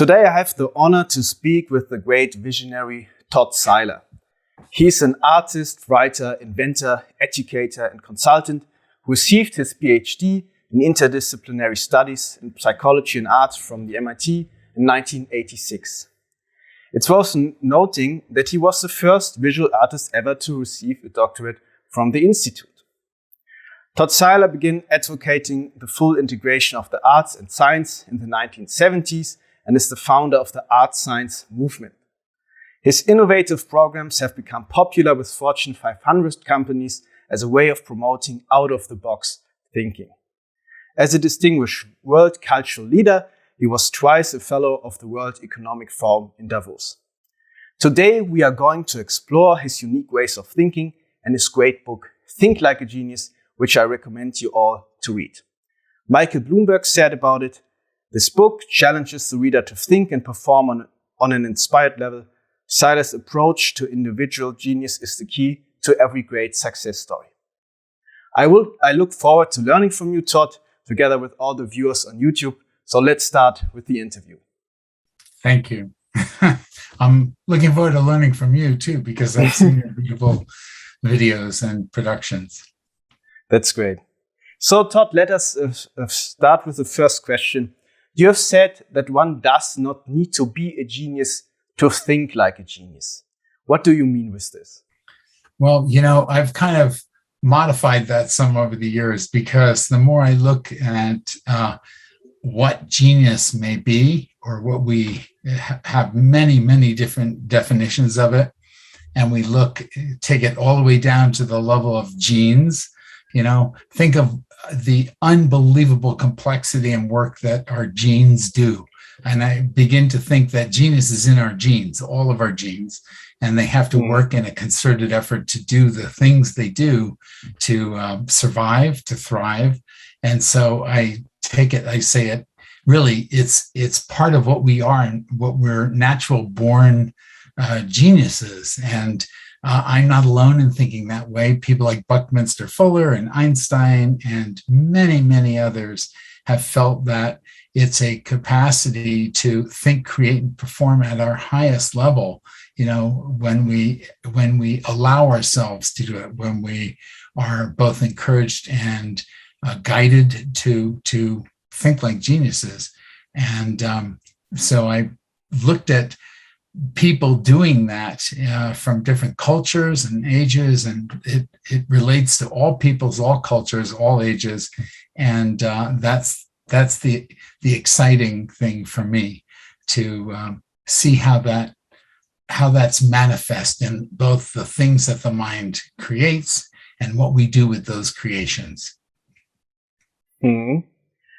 Today I have the honor to speak with the great visionary Todd Siler. He's an artist, writer, inventor, educator, and consultant who received his Ph.D. in interdisciplinary studies in psychology and art from the MIT in 1986. It's worth noting that he was the first visual artist ever to receive a doctorate from the Institute. Todd Siler began advocating the full integration of the arts and science in the 1970s and is the founder of the ArtScience movement. His innovative programs have become popular with Fortune 500 companies as a way of promoting out-of-the-box thinking. As a distinguished world cultural leader, he was twice a fellow of the World Economic Forum in Davos. Today, we are going to explore his unique ways of thinking and his great book, Think Like a Genius, which I recommend you all to read. Michael Bloomberg said about it, "This book challenges the reader to think and perform on an inspired level. Siler's approach to individual genius is the key to every great success story." I look forward to learning from you, Todd, together with all the viewers on YouTube. So let's start with the interview. Thank you. I'm looking forward to learning from you too, because I've seen your beautiful videos and productions. That's great. So Todd, let us start with the first question. You have said that one does not need to be a genius to think like a genius. What do you mean with this? Well, I've kind of modified that some over the years, because the more I look at what genius may be, or what we have many different definitions of it, and we take it all the way down to the level of genes. Think of the unbelievable complexity and work that our genes do. And I begin to think that genius is in our genes, all of our genes, and they have to work in a concerted effort to do the things they do to survive, to thrive. And so I say it, really, it's part of what we are and what we're natural born geniuses. And I'm not alone in thinking that way. People like Buckminster Fuller and Einstein and many others have felt that it's a capacity to think, create, and perform at our highest level. When we allow ourselves to do it, when we are both encouraged and guided to think like geniuses. And so I looked at people doing that from different cultures and ages, and it relates to all peoples, all cultures, all ages, and that's the exciting thing for me, to see how that's manifest in both the things that the mind creates and what we do with those creations. Mm-hmm.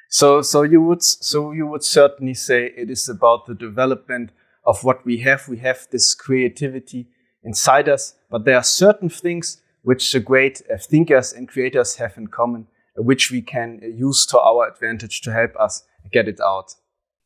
So you would certainly say it is about the development of what we have. We have this creativity inside us, but there are certain things which the great thinkers and creators have in common, which we can use to our advantage to help us get it out.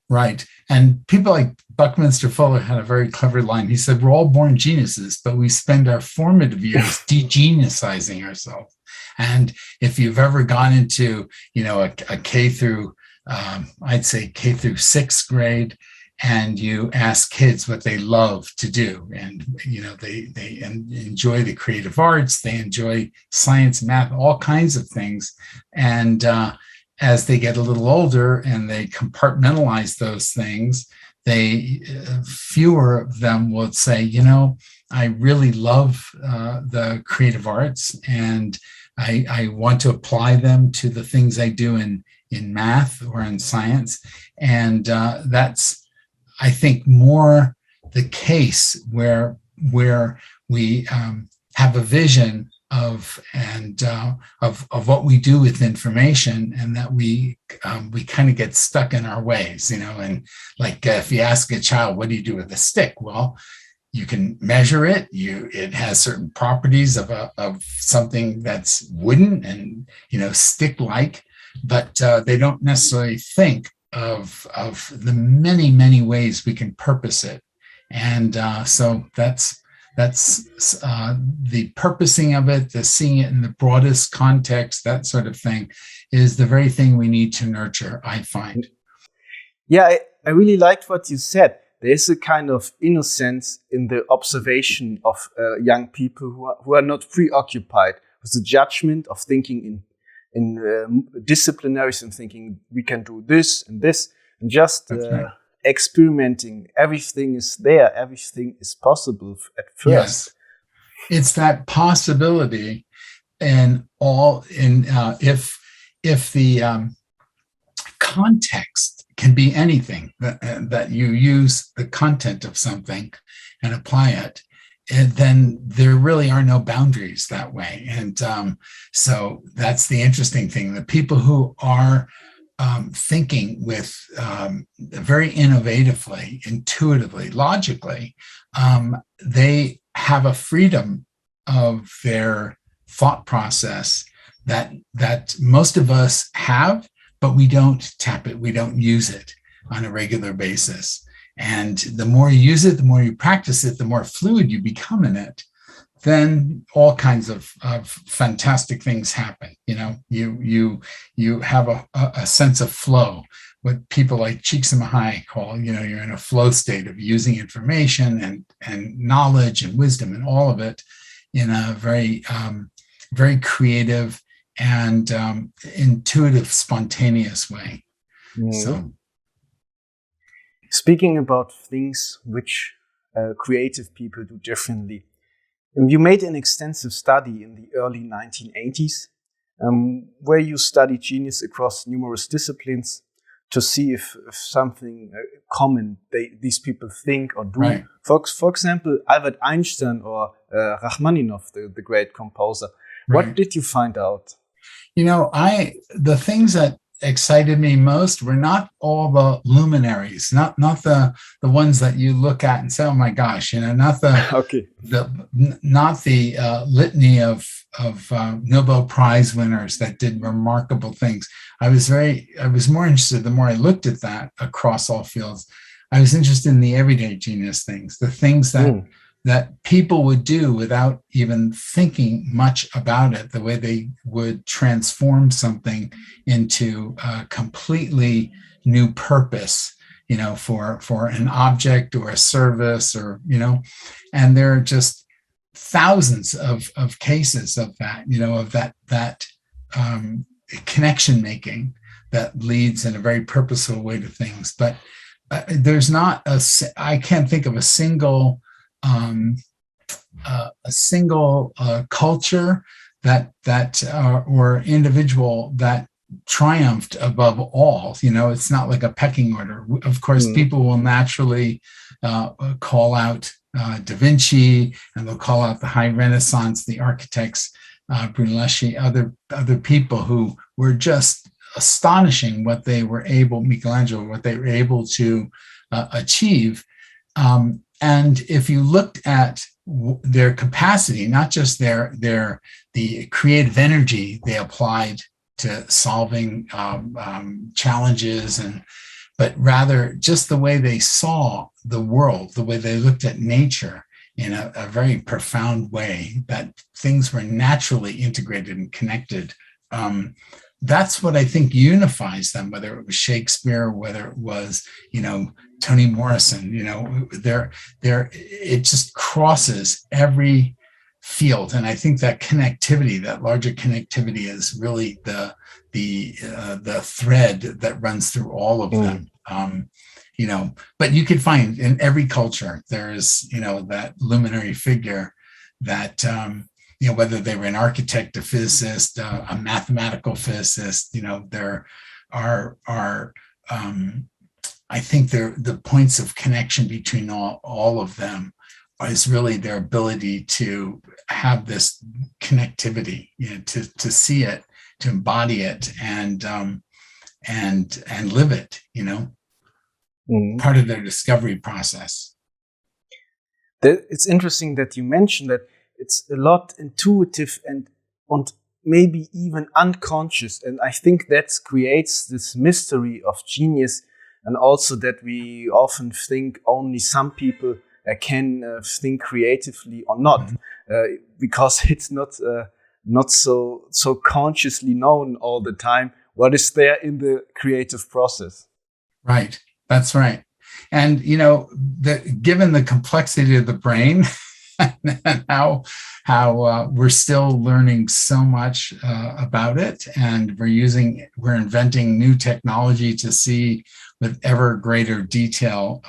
Right. And people like Buckminster Fuller had a very clever line. He said, "We're all born geniuses, but we spend our formative years de-geniusizing ourselves." And if you've ever gone into, a K through, I'd say K through sixth grade, and you ask kids what they love to do, and they enjoy the creative arts, they enjoy science, math, all kinds of things, and as they get a little older and they compartmentalize those things, fewer of them will say, I really love the creative arts, and I want to apply them to the things I do in math or in science. And that's, I think, more the case where we have a vision of what we do with information, and that we kind of get stuck in our ways, and like if you ask a child, what do you do with a stick? Well, you can measure it. It has certain properties of something that's wooden and stick-like, but they don't necessarily think of the many ways we can purpose it. And so that's the purposing of it, the seeing it in the broadest context, that sort of thing, is the very thing we need to nurture, I find. Yeah, I really liked what you said. There is a kind of innocence in the observation of young people who are not preoccupied with the judgment of thinking in disciplinaries and thinking we can do this and this, and just experimenting. Everything is there. Everything is possible at first. Yes. It's that possibility, and if the context can be anything, that you use the content of something and apply it, and then there really are no boundaries that way. And so that's the interesting thing. The people who are thinking with very innovatively, intuitively, logically, they have a freedom of their thought process that most of us have, but we don't tap it, we don't use it on a regular basis. And the more you use it, the more you practice it, the more fluid you become in it, then all kinds of fantastic things happen. You have a sense of flow, what people like Csikszentmihalyi call, you're in a flow state of using information and knowledge and wisdom and all of it in a very, very creative and intuitive, spontaneous way. Mm. So, speaking about things which creative people do differently, you made an extensive study in the early 1980s where you studied genius across numerous disciplines to see if something common these people think or do. Right. For example, Albert Einstein or Rachmaninoff, the great composer. Right. What did you find out? The things that excited me most were not all the luminaries, not the ones that you look at and say, oh my gosh, not the litany of Nobel Prize winners that did remarkable things. I was more interested, the more I looked at that across all fields, I was interested in the everyday genius things, the things that people would do without even thinking much about it, the way they would transform something into a completely new purpose, for an object or a service, or, and there are just thousands of cases of that, of that connection making that leads in a very purposeful way to things. But there's not I can't think of a single culture that or individual that triumphed above all. It's not like a pecking order. Of course, people will naturally call out Da Vinci, and they'll call out the High Renaissance, the architects, Brunelleschi, other people who were just astonishing Michelangelo, what they were able to achieve. And if you looked at their capacity, not just the creative energy they applied to solving challenges, but rather just the way they saw the world, the way they looked at nature in a very profound way, that things were naturally integrated and connected. That's what I think unifies them, whether it was Shakespeare, whether it was, Toni Morrison, it just crosses every field. And I think that connectivity, that larger connectivity, is really the thread that runs through all of them. But you could find in every culture, there is, that luminary figure that, whether they were an architect, a physicist, a mathematical physicist, there are I think the points of connection between all of them is really their ability to have this connectivity, to see it, to embody it, and live it, part of their discovery process. It's interesting that you mentioned that it's a lot intuitive and maybe even unconscious. And I think that creates this mystery of genius, and also that we often think only some people can think creatively or not, because it's not so consciously known all the time what is there in the creative process. Right. That's right. And, given the complexity of the brain and how we're still learning so much about it, and we're inventing new technology to see with ever greater detail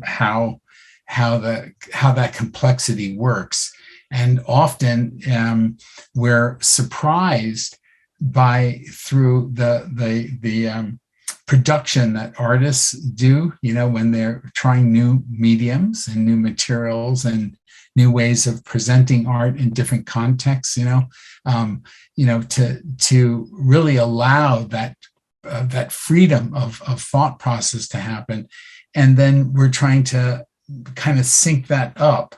how that complexity works. And often we're surprised through the production that artists do, when they're trying new mediums and new materials and new ways of presenting art in different contexts, to really allow that freedom of thought process to happen. And then we're trying to kind of sync that up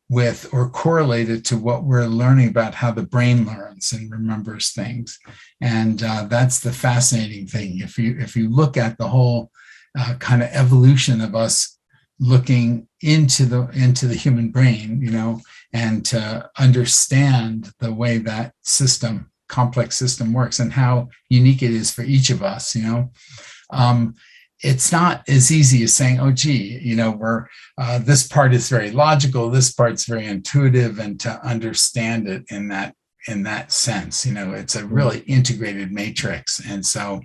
with or correlate it to what we're learning about how the brain learns and remembers things. And that's the fascinating thing. If you look at the whole kind of evolution of us looking into the human brain, and to understand the way that complex system works and how unique it is for each of us, it's not as easy as saying, oh, gee, we're this part is very logical, this part's very intuitive, and to understand it in that sense, it's a really integrated matrix. And so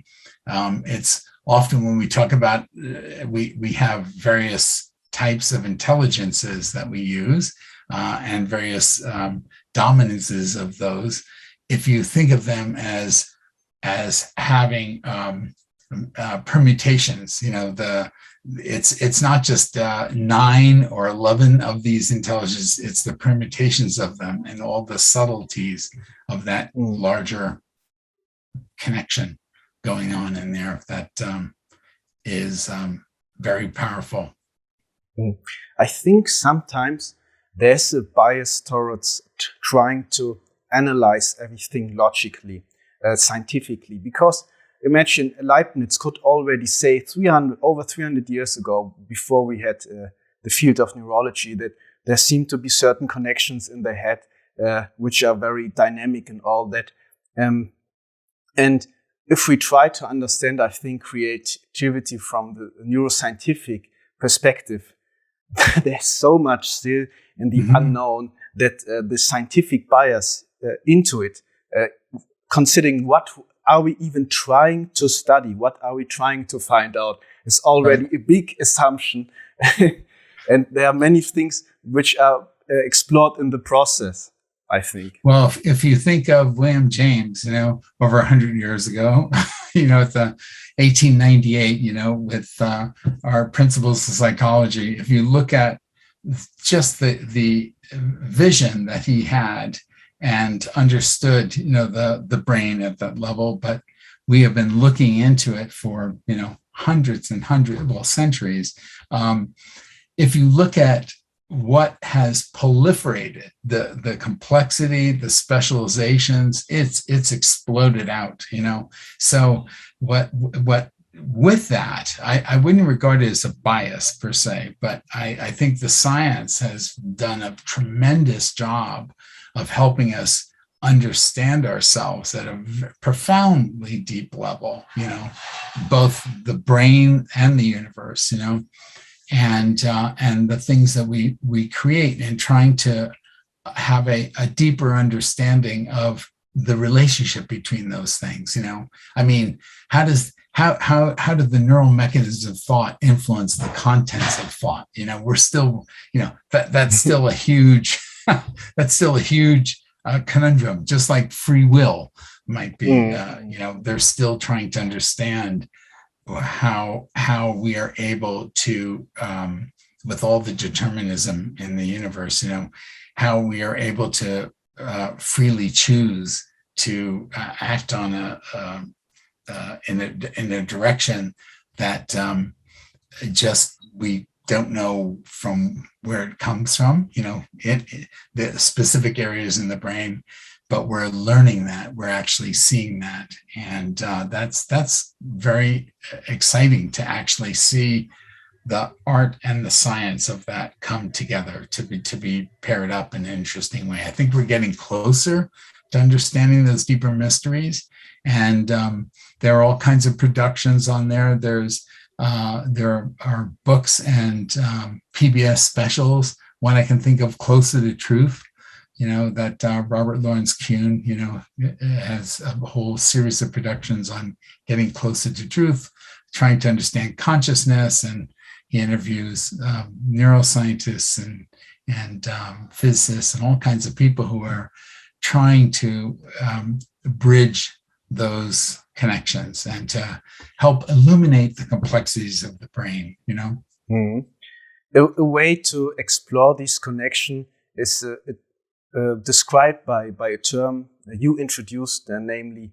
it's often when we talk about we have various types of intelligences that we use and various dominances of those. If you think of them as having permutations, it's not just 9 or 11 of these intelligences, it's the permutations of them and all the subtleties of that larger connection going on in there that is very powerful. I think sometimes there's a bias towards trying to analyze everything logically, scientifically, because imagine Leibniz could already say over 300 years ago, before we had the field of neurology, that there seem to be certain connections in the head which are very dynamic and all that. And if we try to understand, I think, creativity from the neuroscientific perspective, there's so much still in the unknown that the scientific bias into it, considering what are we even trying to study, what are we trying to find out, is already a big assumption. And there are many things which are explored in the process, I think. Well, if you think of William James, over 100 years ago, at the 1898, with our principles of psychology, if you look at just the vision that he had and understood, the brain at that level, but we have been looking into it for, hundreds and hundreds, centuries. If you look at what has proliferated, the complexity, the specializations, it's exploded out, So what with that, I wouldn't regard it as a bias per se, but I think the science has done a tremendous job of helping us understand ourselves at a profoundly deep level, both the brain and the universe, and the things that we create, and trying to have a deeper understanding of the relationship between those things. I mean, how do the neural mechanisms of thought influence the contents of thought? We're still, that's still a huge conundrum, just like free will might be. They're still trying to understand how we are able to, with all the determinism in the universe, how we are able to freely choose to act on in a direction that just we don't know from where it comes from, the specific areas in the brain, but we're learning that, we're actually seeing that. And that's very exciting to actually see the art and the science of that come together to be paired up in an interesting way. I think we're getting closer to understanding those deeper mysteries. And there are all kinds of productions on there. There's There are books and PBS specials. One I can think of, Closer to Truth, that Robert Lawrence Kuhn, has a whole series of productions on getting closer to truth, trying to understand consciousness, and he interviews neuroscientists and physicists and all kinds of people who are trying to bridge those connections and to help illuminate the complexities of the brain, Mm. A way to explore this connection is described by a term you introduced, namely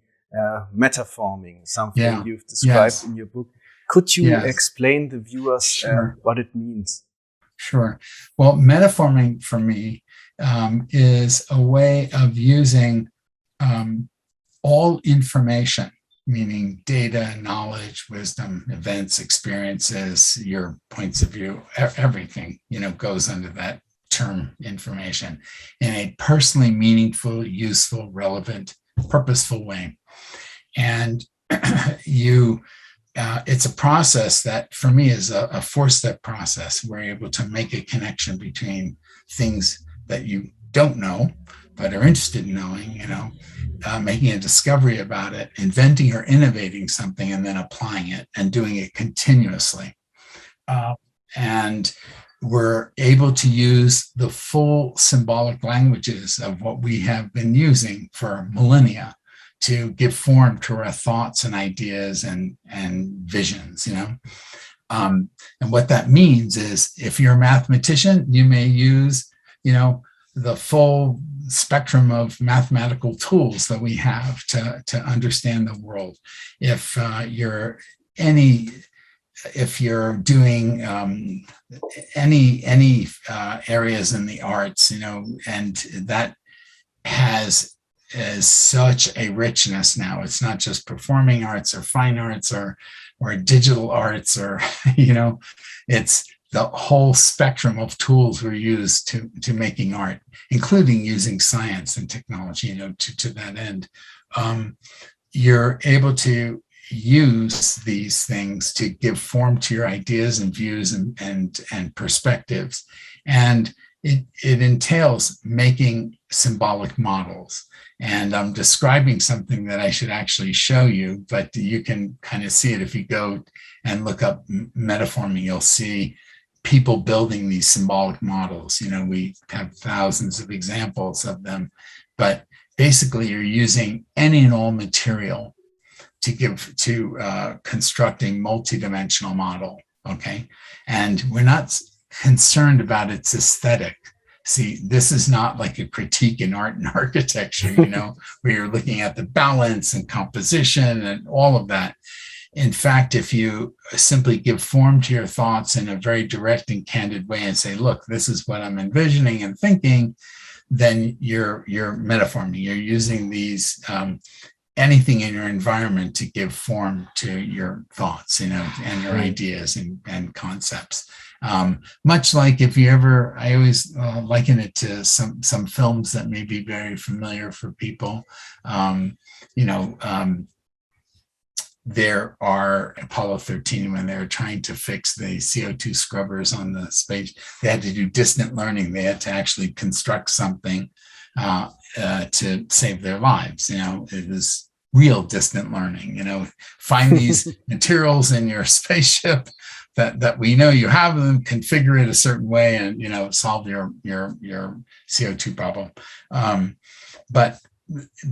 metaphorming, something you've described in your book. Could you explain the viewers what it means? Sure. Well, metaphorming for me is a way of using all information, meaning data, knowledge, wisdom, events, experiences, your points of view, everything, goes under that term information, in a personally meaningful, useful, relevant, purposeful way. And it's a process that for me is a four-step process. We're able to make a connection between things that you don't know but are interested in knowing, making a discovery about it, inventing or innovating something, and then applying it and doing it continuously. And we're able to use the full symbolic languages of what we have been using for millennia to give form to our thoughts and ideas and visions, And what that means is, if you're a mathematician, you may use, the full spectrum of mathematical tools that we have to understand the world. If you're doing any areas in the arts, and that has such a richness now. It's not just performing arts or fine arts or digital arts, or it's the whole spectrum of tools we're used to making art, including using science and technology, to that end. You're able to use these things to give form to your ideas and views and perspectives. And it entails making symbolic models. And I'm describing something that I should actually show you, but you can kind of see it if you go and look up metaphorming. You'll see people building these symbolic models. We have thousands of examples of them, but basically you're using any and all material to construct a multidimensional model, okay? And we're not concerned about its aesthetic. See, this is not like a critique in art and architecture, where you're looking at the balance and composition and all of that. In fact, if you simply give form to your thoughts in a very direct and candid way and say, look, this is what I'm envisioning and thinking, then you're metaphorming. You're using these anything in your environment to give form to your thoughts, and your ideas and concepts. Much like if you ever, I always liken it to some films that may be very familiar for people. There are Apollo 13, when they were trying to fix the CO2 scrubbers on the space, they had to do distant learning. They had to actually construct something to save their lives. It was real distant learning. Find these materials in your spaceship that we know you have them, configure it a certain way, and solve your CO2 problem. But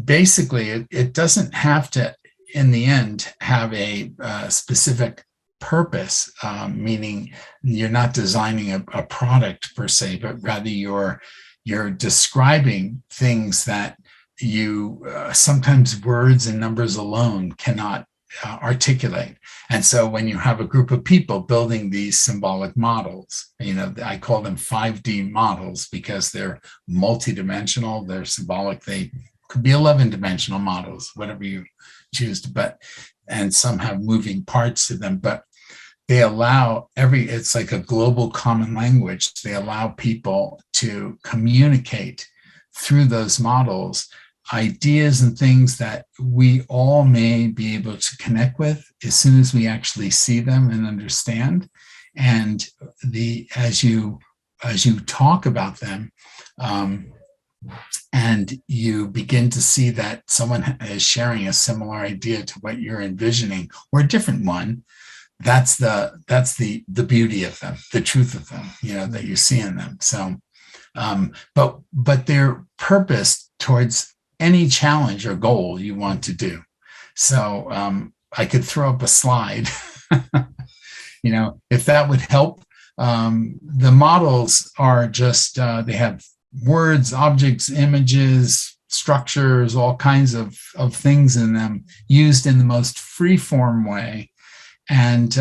basically, it doesn't have to, in the end, have a specific purpose, meaning you're not designing a product per se, but rather you're describing things that you sometimes words and numbers alone cannot articulate. And so when you have a group of people building these symbolic models, I call them 5D models because they're multidimensional, they're symbolic, they could be 11-dimensional models, whatever you choose, and some have moving parts to them, but they allow it's like a global common language. They allow people to communicate through those models ideas and things that we all may be able to connect with as soon as we actually see them and understand. And as you talk about them, and you begin to see that someone is sharing a similar idea to what you're envisioning or a different one, that's the beauty of them, the truth of them, that you see in them. So, but they're purposed towards any challenge or goal you want to do. So I could throw up a slide, if that would help. The models are just, they have words, objects, images, structures, all kinds of things in them, used in the most free-form way. And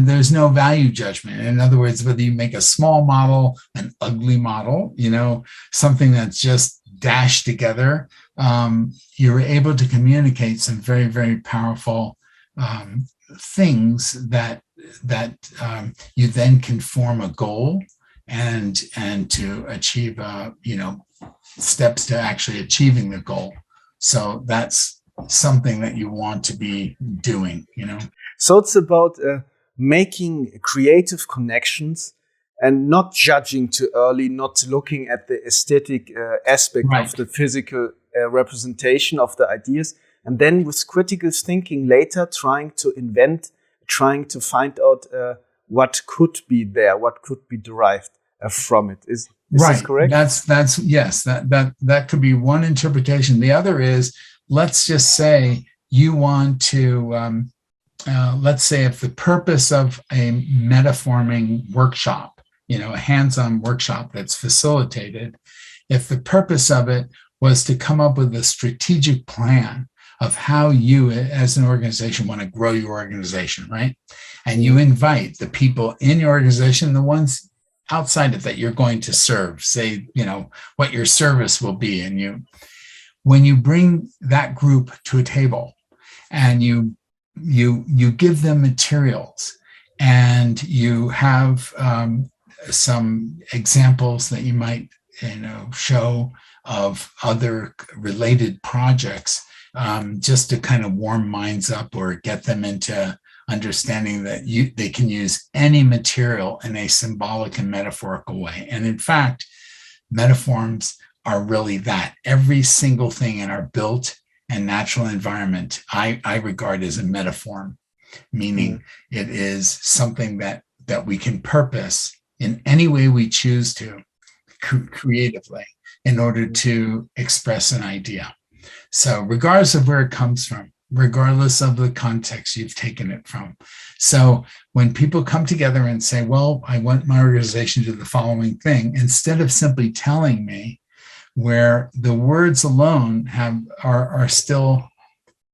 there's no value judgment. In other words, whether you make a small model, an ugly model, something that's just dashed together, you're able to communicate some very, very powerful things that you then can form a goal and to achieve steps to actually achieving the goal. So that's something that you want to be doing. So it's about making creative connections and not judging too early, not looking at the aesthetic aspect of the physical representation of the ideas, and then with critical thinking later trying to invent, trying to find out what could be there, what could be derived from it. Is this correct? That's yes. That could be one interpretation. The other is, let's just say you want to. Let's say if the purpose of a metaphorming workshop, a hands-on workshop that's facilitated, if the purpose of it was to come up with a strategic plan of how you as an organization want to grow your organization, right? And you invite the people in your organization, the ones outside of that you're going to serve, say, what your service will be. And when you bring that group to a table and you give them materials and you have some examples that you might show of other related projects, just to kind of warm minds up or get them into understanding that they can use any material in a symbolic and metaphorical way. And in fact, metaphors are really that. Every single thing in our built and natural environment, I regard as a metaphor, meaning it is something that we can purpose in any way we choose to, creatively, in order to express an idea. So regardless of where it comes from, regardless of the context you've taken it from. So when people come together and say, well, I want my organization to do the following thing, instead of simply telling me, where the words alone are still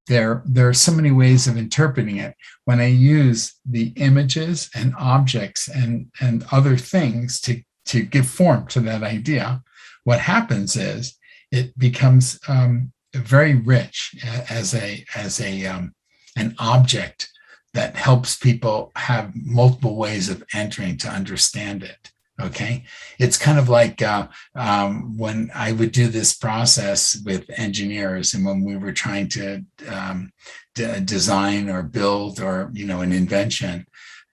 there. There are so many ways of interpreting it. When I use the images and objects and other things to give form to that idea, what happens is it becomes very rich as an object that helps people have multiple ways of entering to understand it. Okay, it's kind of like when I would do this process with engineers, and when we were trying to design or build or an invention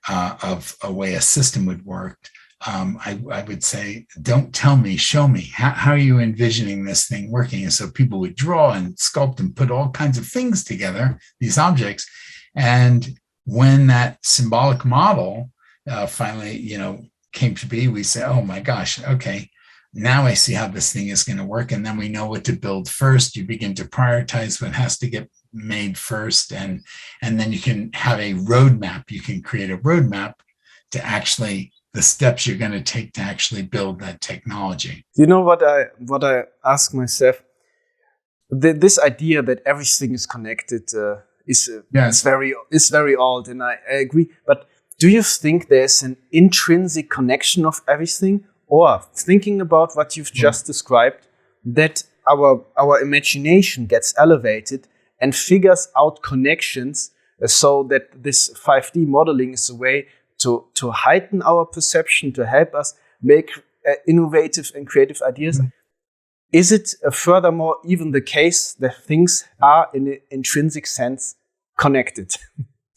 of a way a system would work. I would say, don't tell me, show me. How are you envisioning this thing working? And so people would draw and sculpt and put all kinds of things together, these objects. And when that symbolic model finally, came to be, we say, oh my gosh, okay, now I see how this thing is going to work. And then we know what to build first. You begin to prioritize what has to get made first. And then you can have a roadmap. You can create a roadmap to actually the steps you're going to take to actually build that technology. You know what I ask myself? This idea that everything is connected is very old, and I agree. But do you think there's an intrinsic connection of everything, or thinking about what you've just described, that our imagination gets elevated and figures out connections, so that this 5D modeling is a way to heighten our perception, to help us make innovative and creative ideas? is it furthermore even the case that things are in an intrinsic sense connected?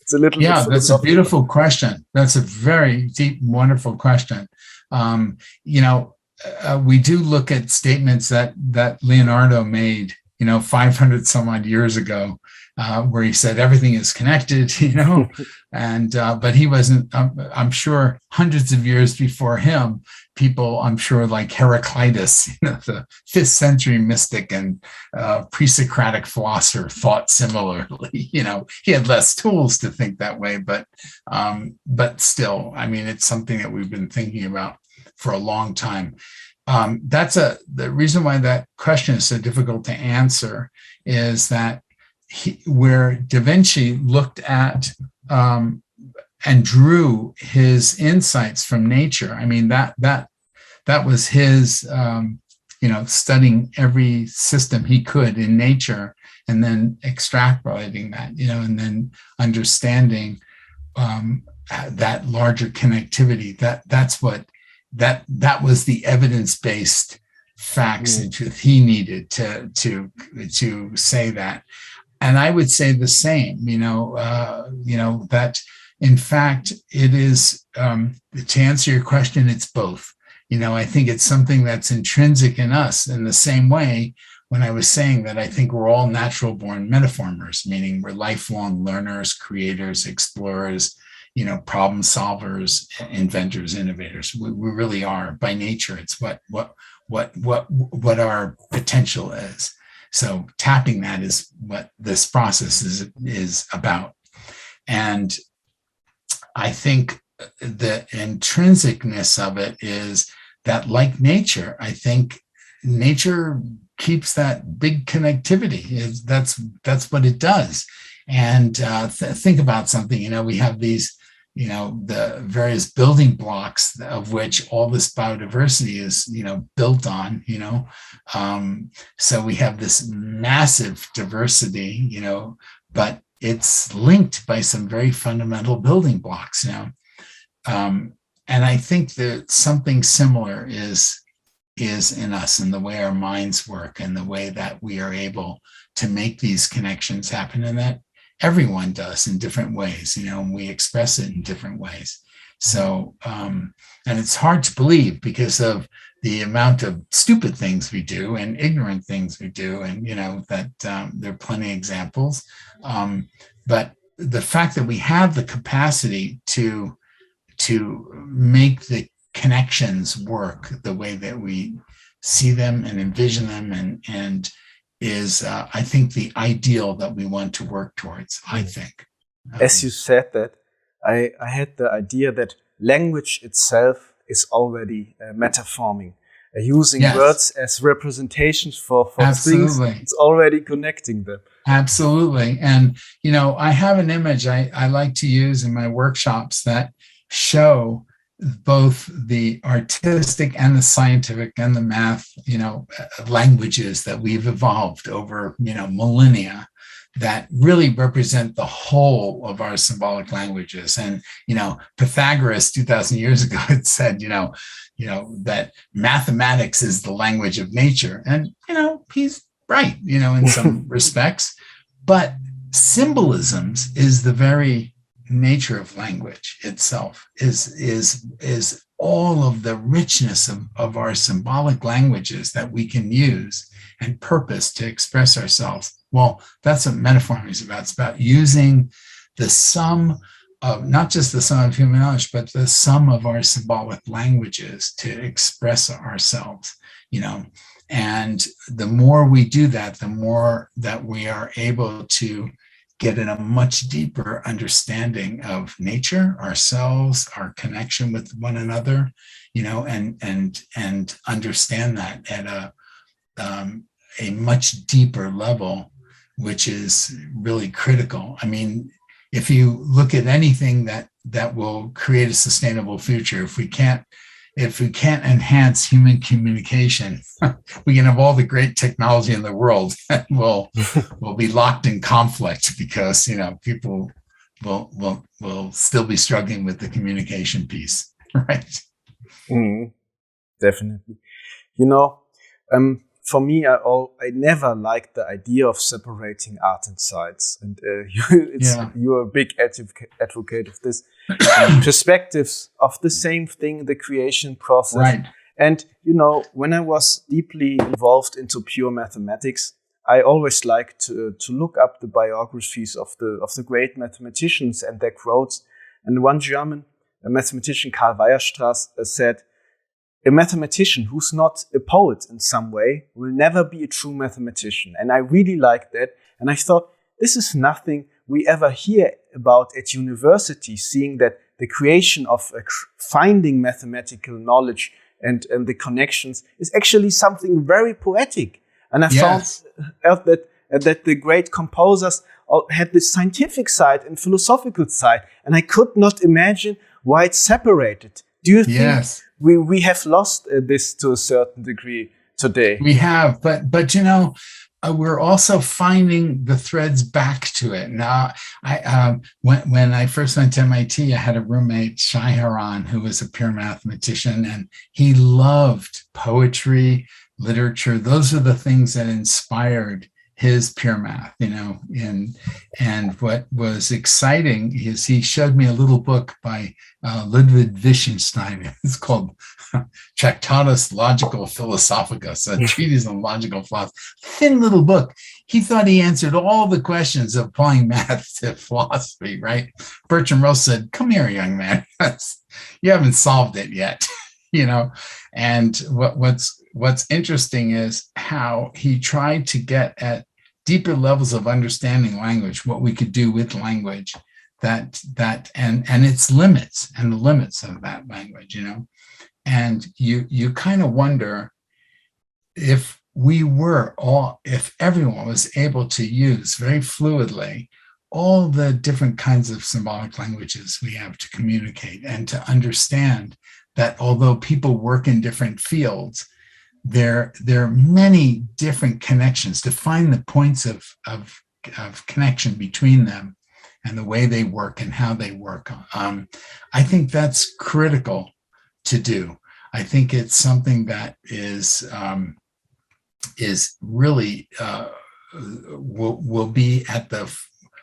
It's a little bit That's a beautiful question. That's a very deep, wonderful question. We do look at statements that Leonardo made, 500 some odd years ago, where he said everything is connected, and but he wasn't. I'm sure hundreds of years before him, people, I'm sure, like Heraclitus, the 5th century mystic and pre-Socratic philosopher, thought similarly. He had less tools to think that way, but still, I mean, it's something that we've been thinking about for a long time. The reason why that question is so difficult to answer is that where Da Vinci looked at and drew his insights from nature. I mean, that was his, studying every system he could in nature and then extrapolating that, and then understanding that larger connectivity. That was the evidence-based facts and truth he needed to say that. And I would say the same, that in fact it is, to answer your question, it's both. I think it's something that's intrinsic in us in the same way when I was saying that I think we're all natural born metaphormers, meaning we're lifelong learners, creators, explorers, problem solvers, inventors, innovators. We really are by nature. It's what our potential is. So tapping that is what this process is about. And I think the intrinsicness of it is that, like nature, I think nature keeps that big connectivity. That's what it does. And think about something, we have these, the various building blocks of which all this biodiversity is, built on, so we have this massive diversity, but it's linked by some very fundamental building blocks, and I think that something similar is in us, in the way our minds work and the way that we are able to make these connections happen, and that everyone does in different ways, and we express it in different ways. So, and it's hard to believe because of the amount of stupid things we do and ignorant things we do, and that there are plenty of examples. But the fact that we have the capacity to make the connections work the way that we see them and envision them, and is, I think, the ideal that we want to work towards, I think. As you said that, I had the idea that language itself is already metaphorming. Using words as representations for things, it's already connecting them. Absolutely. And, I have an image I like to use in my workshops that show both the artistic and the scientific and the math, languages that we've evolved over, millennia that really represent the whole of our symbolic languages. And, Pythagoras 2000 years ago had said, that mathematics is the language of nature. And, he's right, in some respects, but symbolisms is the very nature of language itself, is all of the richness of our symbolic languages that we can use and purpose to express ourselves. Well, that's what metaphorming is about. It's about using the sum of, not just the sum of human knowledge, but the sum of our symbolic languages to express ourselves, and the more we do that, the more that we are able to get in a much deeper understanding of nature, ourselves, our connection with one another, and understand that at a much deeper level, which is really critical. I mean, if you look at anything that will create a sustainable future, if we can't enhance human communication, we can have all the great technology in the world and we'll be locked in conflict because, people will still be struggling with the communication piece, right? Definitely. for me, I never liked the idea of separating art and science, and you're a big advocate of this. Perspectives of the same thing, the creation process. Right. And when I was deeply involved into pure mathematics, I always liked to look up the biographies of the great mathematicians and their quotes. And one German mathematician, Karl Weierstrass, said, "A mathematician who's not a poet in some way will never be a true mathematician." And I really liked that. And I thought, this is nothing we ever hear about at university, seeing that the creation of finding mathematical knowledge and the connections is actually something very poetic. And I found out that the great composers had this scientific side and philosophical side. And I could not imagine why it's separated. Do you think we have lost this to a certain degree today? We have, but we're also finding the threads back to it. Now, when I first went to MIT, I had a roommate, Shai Haran, who was a pure mathematician, and he loved poetry, literature. Those are the things that inspired his pure math, and what was exciting is he showed me a little book by Ludwig Wittgenstein. It's called Tractatus Logico Philosophicus, a treatise on logical philosophy. Thin little book. He thought he answered all the questions of applying math to philosophy, right? Bertrand Russell said, "Come here, young man. You haven't solved it yet." And what's interesting is how he tried to get at deeper levels of understanding language, what we could do with language, and its limits and the limits of that language, and you kind of wonder if everyone was able to use very fluidly all the different kinds of symbolic languages we have to communicate and to understand that although people work in different fields, there are many different connections to find the points of connection between them and the way they work and how they work. I think that's critical to do. I think it's something that is really will be at the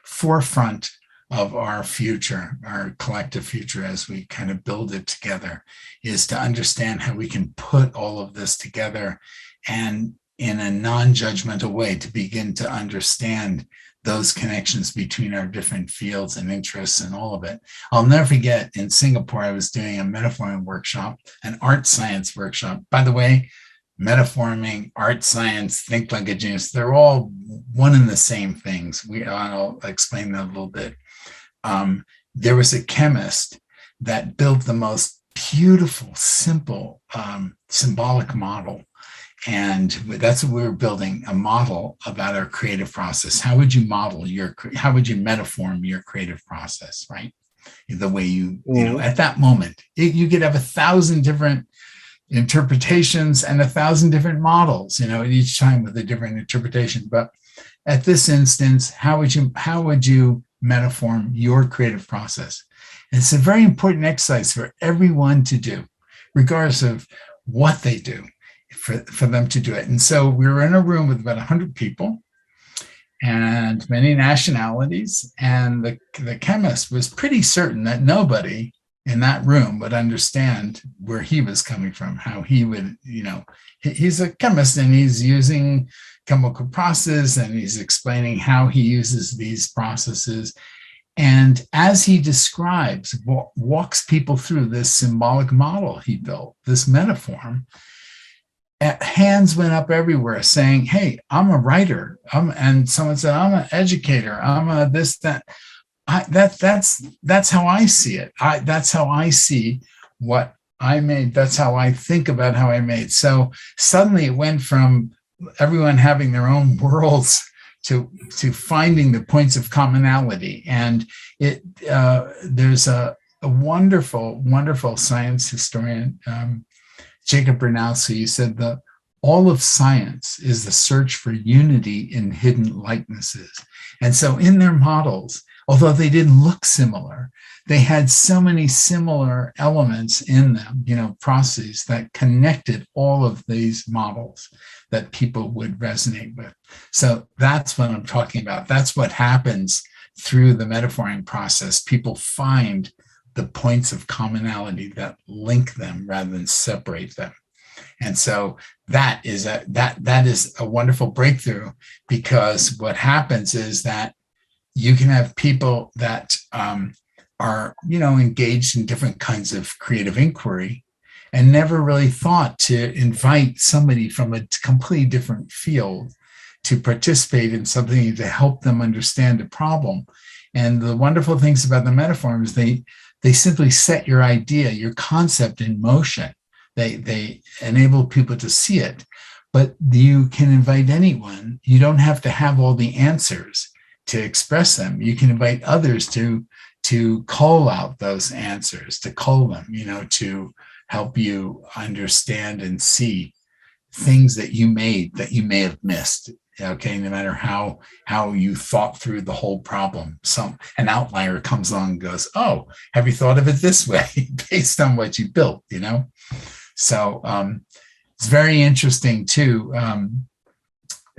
forefront of our future, our collective future, as we kind of build it together, is to understand how we can put all of this together and in a non-judgmental way to begin to understand those connections between our different fields and interests and all of it. I'll never forget, in Singapore, I was doing a metaphorming workshop, an art science workshop. By the way, metaphorming, art science, think like a genius, they're all one and the same things. I'll explain that a little bit. There was a chemist that built the most beautiful, simple, symbolic model. And that's what we were building, a model about our creative process. How would you metaphorm your creative process, right? The way you at that moment, you could have 1,000 different interpretations and 1,000 different models, each time with a different interpretation. But at this instance, how would you metaphorm your creative process? And it's a very important exercise for everyone to do, regardless of what they do, for them to do it. And so we were in a room with about 100 people and many nationalities. And the chemist was pretty certain that nobody in that room would understand where he was coming from, how he would, he's a chemist and he's using chemical process and he's explaining how he uses these processes. And as he describes, walks people through this symbolic model he built, this metaphor, hands went up everywhere saying, "Hey, I'm a writer." And someone said, "I'm an educator. I'm a this, that." That's how I see it. That's how I see what I made. That's how I think about how I made. So suddenly it went from everyone having their own worlds to finding the points of commonality. And there's a wonderful science historian, Jacob Bernowski, who said that all of science is the search for unity in hidden likenesses. And so in their models, although they didn't look similar. They had so many similar elements in them, processes that connected all of these models that people would resonate with. So that's what I'm talking about. That's what happens through the metaphorming process. People find the points of commonality that link them rather than separate them. And so that is a wonderful breakthrough, because what happens is that you can have people that are, engaged in different kinds of creative inquiry and never really thought to invite somebody from a completely different field to participate in something to help them understand a problem. And the wonderful things about the metaphor is they simply set your idea, your concept in motion. They enable people to see it, but you can invite anyone. You don't have to have all the answers to express them. You can invite others to call out those answers, to call them, to help you understand and see things that you may have missed. Okay, no matter how you thought through the whole problem, an outlier comes along and goes, "Oh, have you thought of it this way?" based on what you built, So it's very interesting too,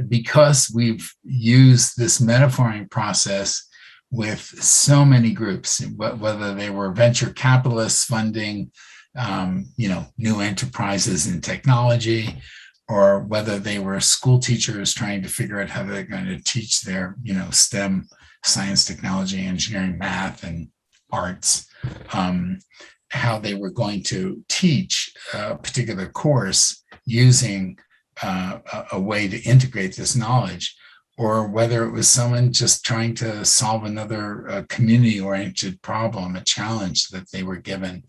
because we've used this metaphorming process with so many groups, whether they were venture capitalists funding, new enterprises in technology, or whether they were school teachers trying to figure out how they're going to teach their, STEM, science, technology, engineering, math, and arts, how they were going to teach a particular course using a way to integrate this knowledge, or whether it was someone just trying to solve another community-oriented problem, a challenge that they were given.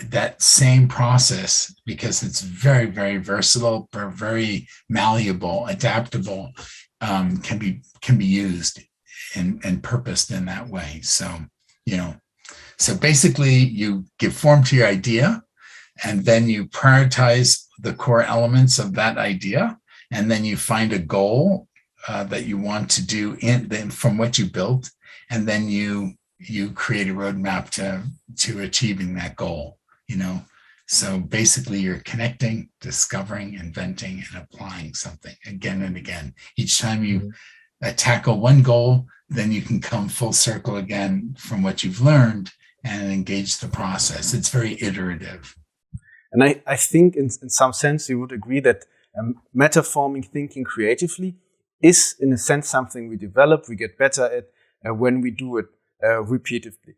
That same process, because it's very, very versatile, but very malleable, adaptable, can be used and purposed in that way. So, so basically you give form to your idea, and then you prioritize the core elements of that idea, and then you find a goal that you want to do from what you built, and then you create a roadmap to achieving that goal. So basically you're connecting, discovering, inventing, and applying something again and again. Each time you tackle one goal, then you can come full circle again from what you've learned and engage the process. It's very iterative. And I think in some sense you would agree that metaphorming, thinking creatively, is in a sense something we develop, we get better at when we do it repeatedly.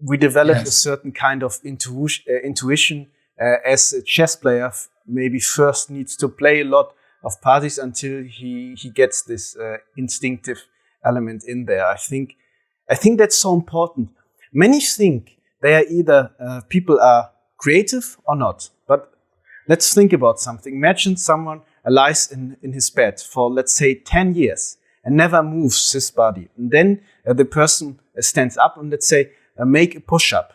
We develop a certain kind of intuition as a chess player maybe first needs to play a lot of parties until he gets this instinctive element in there. I think that's so important. Many think they are either people are creative or not. But let's think about something. Imagine someone lies in his bed for, let's say, 10 years and never moves his body. And then the person stands up and, let's say, make a push-up.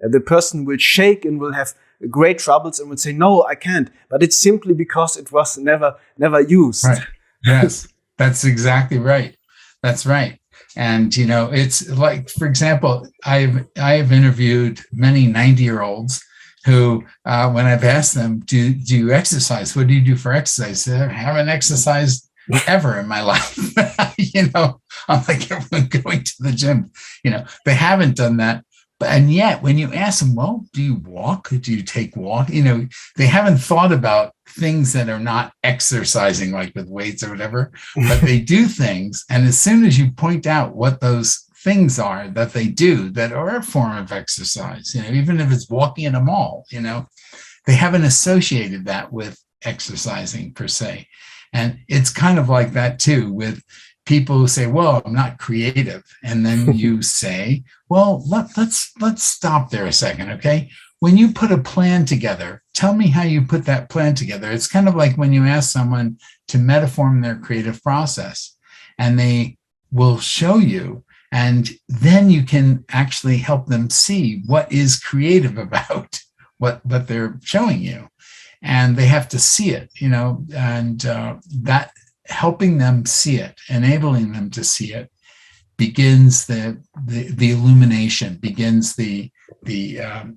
The person will shake and will have great troubles and will say, "No, I can't." But it's simply because it was never used. Right. Yes, that's exactly right. That's right. And, it's like, for example, I've interviewed many 90-year-olds who, when I've asked them, do you exercise? What do you do for exercise? I haven't exercised ever in my life. I'm like everyone going to the gym. They haven't done that. And yet, when you ask them, well, do you walk? Do you take walk? They haven't thought about things that are not exercising, like with weights or whatever, but they do things. And as soon as you point out what those things are that they do that are a form of exercise, even if it's walking in a mall, they haven't associated that with exercising per se. And it's kind of like that too with people who say, "Well, I'm not creative." And then you say, "Well, let's stop there a second, okay? When you put a plan together, tell me how you put that plan together." It's kind of like when you ask someone to metaphorm their creative process, and they will show you, and then you can actually help them see what is creative about what they're showing you. And they have to see it, and that helping them see it, enabling them to see it, begins the illumination, begins the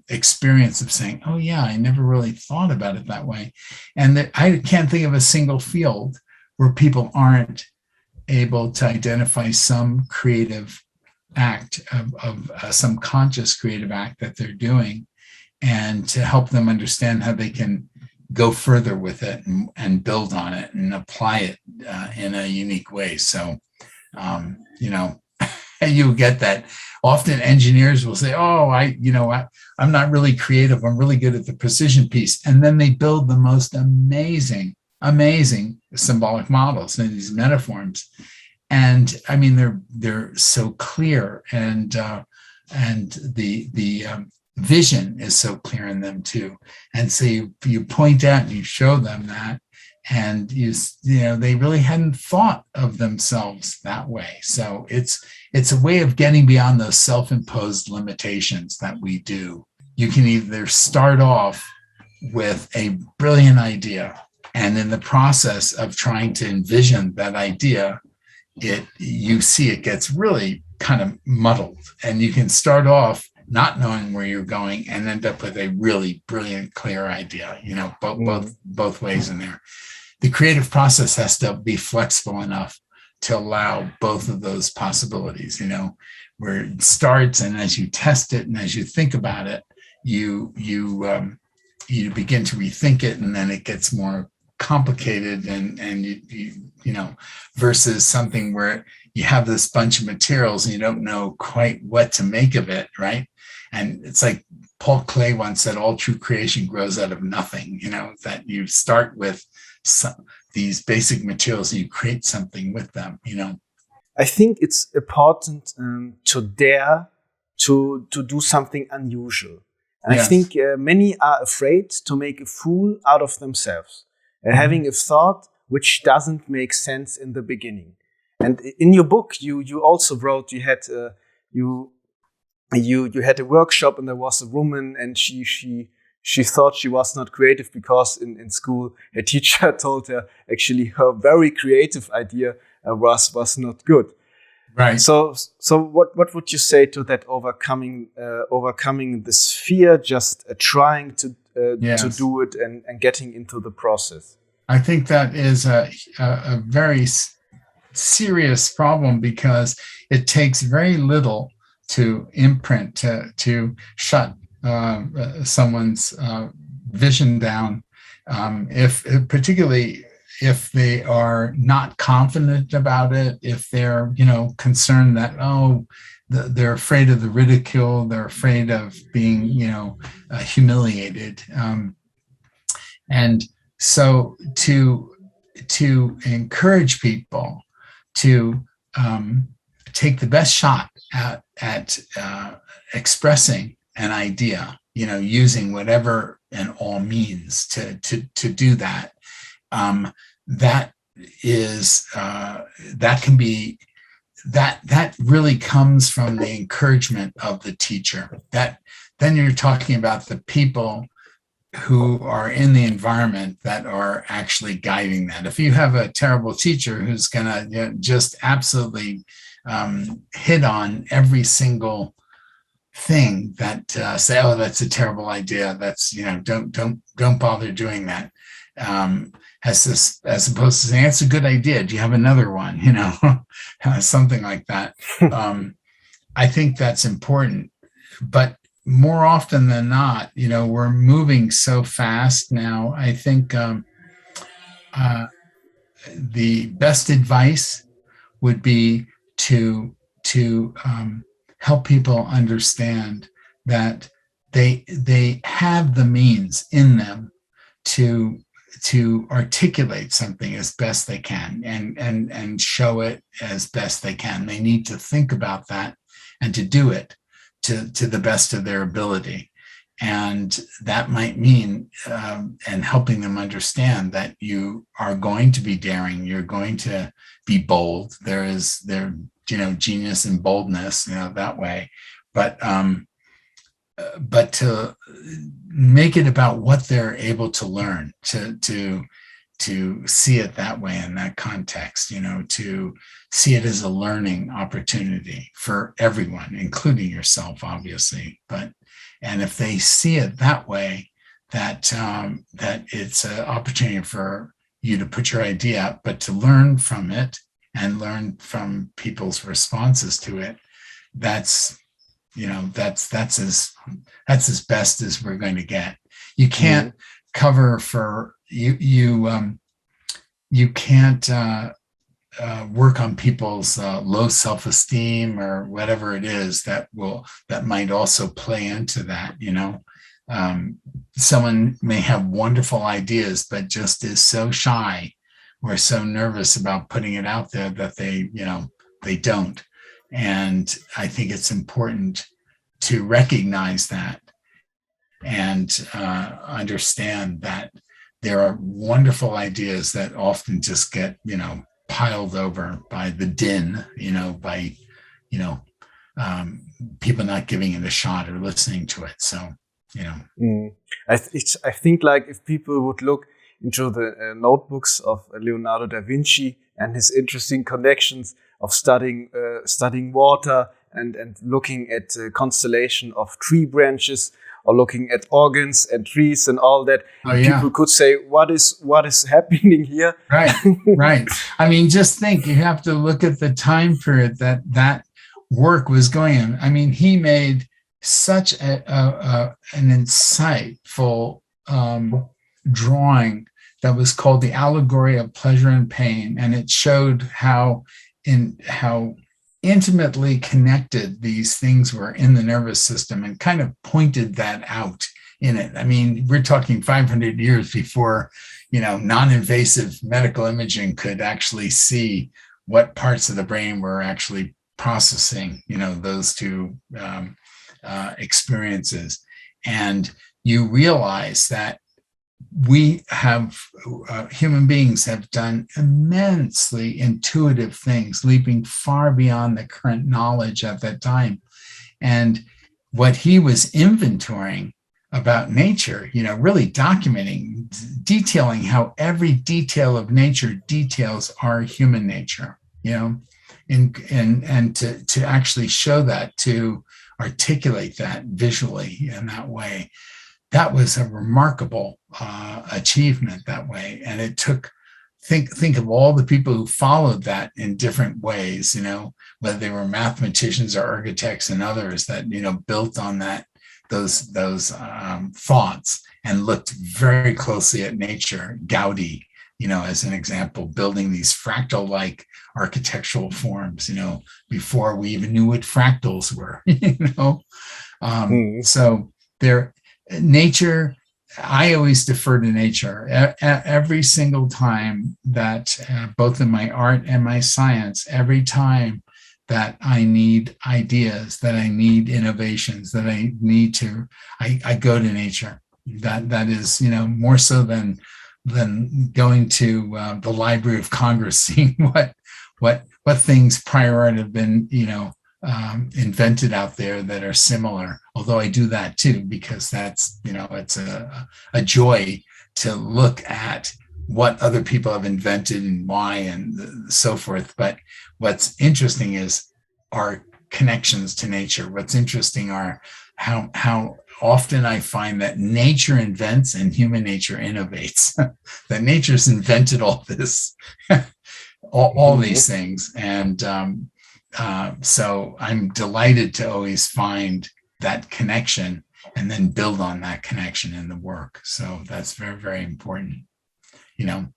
experience of saying, oh yeah, I never really thought about it that way. And I can't think of a single field where people aren't able to identify some creative act of some conscious creative act that they're doing, and to help them understand how they can go further with it and build on it and apply it in a unique way. So, you get that. Often engineers will say, oh, I'm not really creative. I'm really good at the precision piece. And then they build the most amazing symbolic models and these metaphorms. And I mean, they're so clear, and the vision is so clear in them too. And so you point out and you show them that, and they really hadn't thought of themselves that way. So it's a way of getting beyond those self-imposed limitations that we do. You can either start off with a brilliant idea, and in the process of trying to envision that idea, you see it gets really kind of muddled, and you can start off not knowing where you're going and end up with a really brilliant, clear idea. Both ways in there. The creative process has to be flexible enough to allow both of those possibilities. Where it starts, and as you test it and as you think about it, you begin to rethink it, and then it gets more complicated, and you versus something where you have this bunch of materials and you don't know quite what to make of it, right? And it's like Paul Klee once said, all true creation grows out of nothing, that you start with these basic materials and you create something with them. I think it's important to dare to do something unusual. And yes. I think many are afraid to make a fool out of themselves, having a thought which doesn't make sense in the beginning. And in your book, you also wrote you had a workshop, and there was a woman, and she thought she was not creative because in school her teacher told her actually her very creative idea was not good. Right. So what would you say to that, overcoming this fear, just trying to do it and getting into the process? I think that is a very serious problem, because it takes very little to imprint, to shut someone's vision down, particularly if they are not confident about it, if they're concerned that they're afraid of the ridicule, they're afraid of being humiliated, and so to encourage people to take the best shot at expressing an idea, using whatever and all means to do that. That really comes from the encouragement of the teacher. That then you're talking about the people who are in the environment that are actually guiding that. If you have a terrible teacher who's going to just absolutely hit on every single thing that say, oh, that's a terrible idea, that's don't bother doing that, as opposed to saying, it's a good idea, do you have another one, something like that. I think that's important, but more often than not, we're moving so fast now. I think the best advice would be to help people understand that they have the means in them to articulate something as best they can and show it as best they can. They need to think about that and to do it to the best of their ability. And that might mean and helping them understand that you are going to be daring, you're going to be bold. There genius and boldness, that way. But to make it about what they're able to learn, to to see it that way in that context, to see it as a learning opportunity for everyone, including yourself, obviously. And if they see it that way, that it's an opportunity for you to put your idea out, but to learn from it and learn from people's responses to it, that's as best as we're going to get. You can't cover for you can't work on people's low self-esteem or whatever it is that might also play into that. Someone may have wonderful ideas, but just is so shy or so nervous about putting it out there that they don't. And I think it's important to recognize that and understand that there are wonderful ideas that often just get, piled over by the din, by, people not giving it a shot or listening to it. So, I think like if people would look into the notebooks of Leonardo da Vinci and his interesting connections of studying water and looking at the constellation of tree branches, or looking at organs and trees and all that, people could say, what is happening here? Right. I mean, just think, you have to look at the time period that work was going in. I mean, he made such an insightful drawing that was called The Allegory of Pleasure and Pain. And it showed how intimately connected these things were in the nervous system, and kind of pointed that out in it. I mean, we're talking 500 years before, non-invasive medical imaging could actually see what parts of the brain were actually processing, those two experiences. And you realize that we have, human beings have done immensely intuitive things, leaping far beyond the current knowledge at that time. And what he was inventorying about nature, really documenting, detailing how every detail of nature details our human nature, and to actually show that, to articulate that visually in that way. That was a remarkable achievement that way. And it took, think of all the people who followed that in different ways, whether they were mathematicians or architects and others that, built on those thoughts and looked very closely at nature. Gaudi, as an example, building these fractal-like architectural forms, before we even knew what fractals were, So nature, I always defer to nature. Every single time that, both in my art and my science, every time that I need ideas, that I need innovations, that I need to, I go to nature. That is, more so than going to the Library of Congress, seeing what things prior art have been, invented out there that are similar. Although I do that too, because that's, it's a joy to look at what other people have invented and why and so forth. But what's interesting is our connections to nature. What's interesting are how often I find that nature invents and human nature innovates. That nature's invented all this, all these things. And so I'm delighted to always find that connection and then build on that connection in the work. So that's very, very important,